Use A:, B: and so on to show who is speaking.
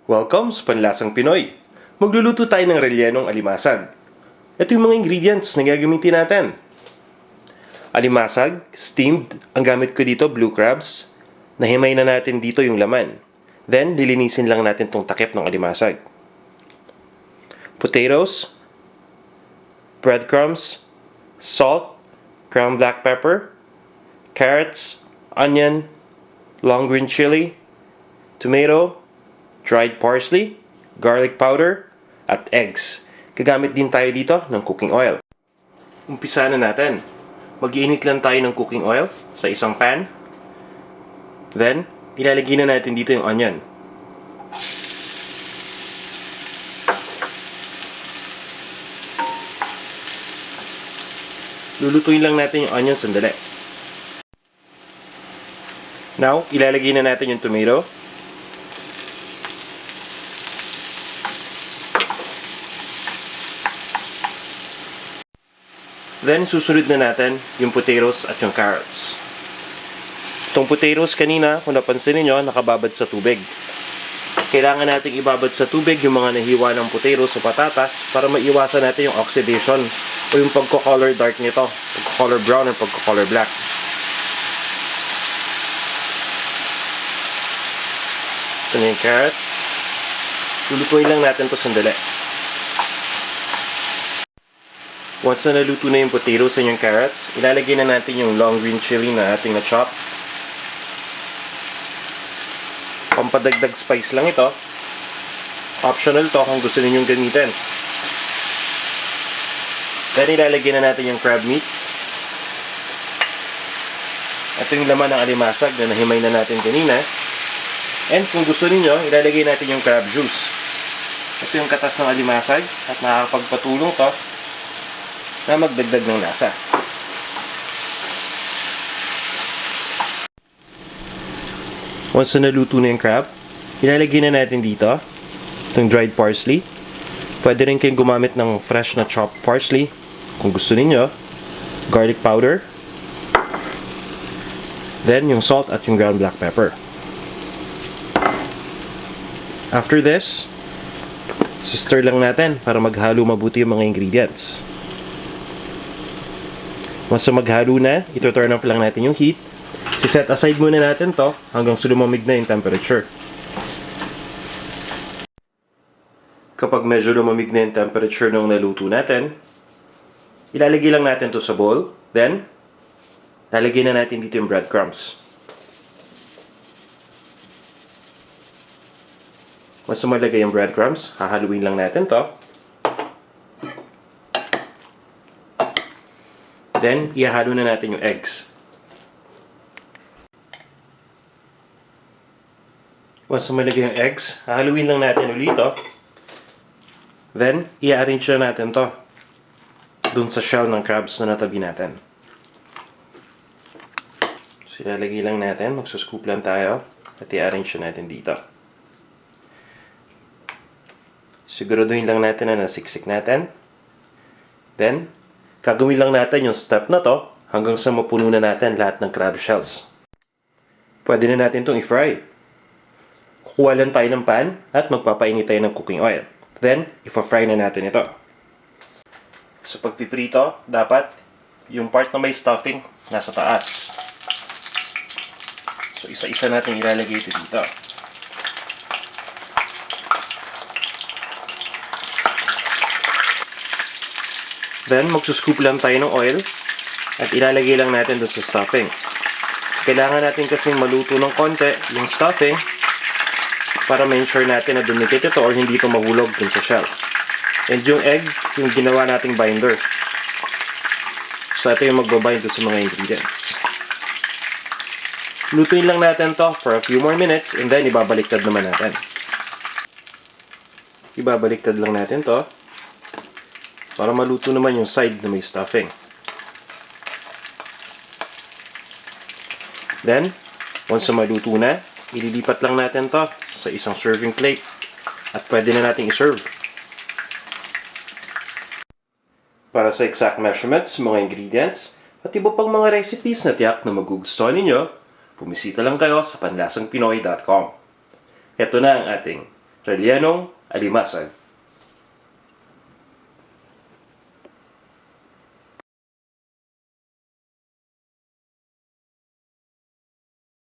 A: Welcome sa Panlasang Pinoy. Magluluto tayo ng rellenong alimasag. Ito yung mga ingredients na gagamitin natin. Alimasag, steamed. Ang gamit ko dito, blue crabs. Nahimay na natin dito yung laman. Then, lilinisin lang natin tong takip ng alimasag. Potatoes, breadcrumbs, salt, ground black pepper, carrots, onion, long green chili, tomato, dried parsley, garlic powder, at eggs. Gagamit din tayo dito ng cooking oil. Umpisa na natin. Mag-iinit lang tayo ng cooking oil sa isang pan. Then, ilalagay na natin dito yung onion. Lulutuin lang natin yung onion sandali. Now, ilalagay na natin yung tomato. Then, susunod na natin yung potatoes at yung carrots. Itong potatoes kanina, kung napansin niyo, nakababad sa tubig. Kailangan nating ibabad sa tubig yung mga nahiwa ng potatoes o patatas para maiwasan natin yung oxidation o yung pagko-color dark nito, pagko-color brown o pagko-color black. Ito na yung carrots. Lulutuin lang natin ito sandali. Once na naluto na yung potatoes and yung carrots, ilalagay na natin yung long green chili na ating na-chop. Pampadagdag spice lang ito. Optional to kung gusto ninyong gamitin. Then ilalagay na natin yung crab meat. Ito yung laman ng alimasag na nahimay na natin kanina. And kung gusto niyo, ilalagay natin yung crab juice. Ito yung katas ng alimasag at nakakapagpatulong to na magdagdag ng lasa. Once na naluto na yung crab, ilalagay na natin dito itong dried parsley. Pwede rin kayong gumamit ng fresh na chopped parsley kung gusto niyo. Garlic powder. Then yung salt at yung ground black pepper. After this, stir lang natin para maghalo mabuti yung mga ingredients. Once na maghalo na, ito-turn off lang natin yung heat. Si-set aside muna natin to hanggang lumamig na yung temperature. Kapag medyo lumamig na yung temperature ng naluto natin, ilalagay lang natin to sa bowl. Then, lalagay na natin dito yung breadcrumbs. Once na malagay yung breadcrumbs, hahaluin lang natin to. Then, ihahalo na natin yung eggs. Once na malagay yung eggs, hahaluin lang natin ulit ito. Then, i-arrange na natin to dun sa shell ng crabs na natabi natin. So, ilalagay lang natin. Magsuscoop lang tayo. At i-arrange na natin dito. Siguraduhin lang natin na nasiksik natin. Then, gagawin lang natin yung step na to hanggang sa mapuno na natin lahat ng crab shells. Pwede na natin itong i-fry. Kukuha lang tayo ng pan at magpapainit tayo ng cooking oil. Then, i-fry na natin ito. So, pagpiprito, dapat yung part na may stuffing nasa taas. So, isa-isa natin ilalagay ito dito. Then, magsuscoop lang tayo ng oil at ilalagay lang natin doon sa stuffing. Kailangan natin kasing maluto ng konti yung stuffing para ma-ensure natin na dumikit ito or hindi ito mahulog dun sa shell. And yung egg, yung ginawa nating binder. So, ito yung magbabind sa mga ingredients. Lutuin lang natin to for a few more minutes and then ibabaliktad naman natin. Ibabaliktad lang natin to para maluto naman yung side na may stuffing. Then, once na maluto na, ililipat lang natin to sa isang serving plate at pwede na natin i-serve. Para sa exact measurements, mga ingredients, at iba pang mga recipes na tiyak na magugustuhan ninyo, bumisita lang kayo sa panlasangpinoy.com. Ito na ang ating rellenong alimasag.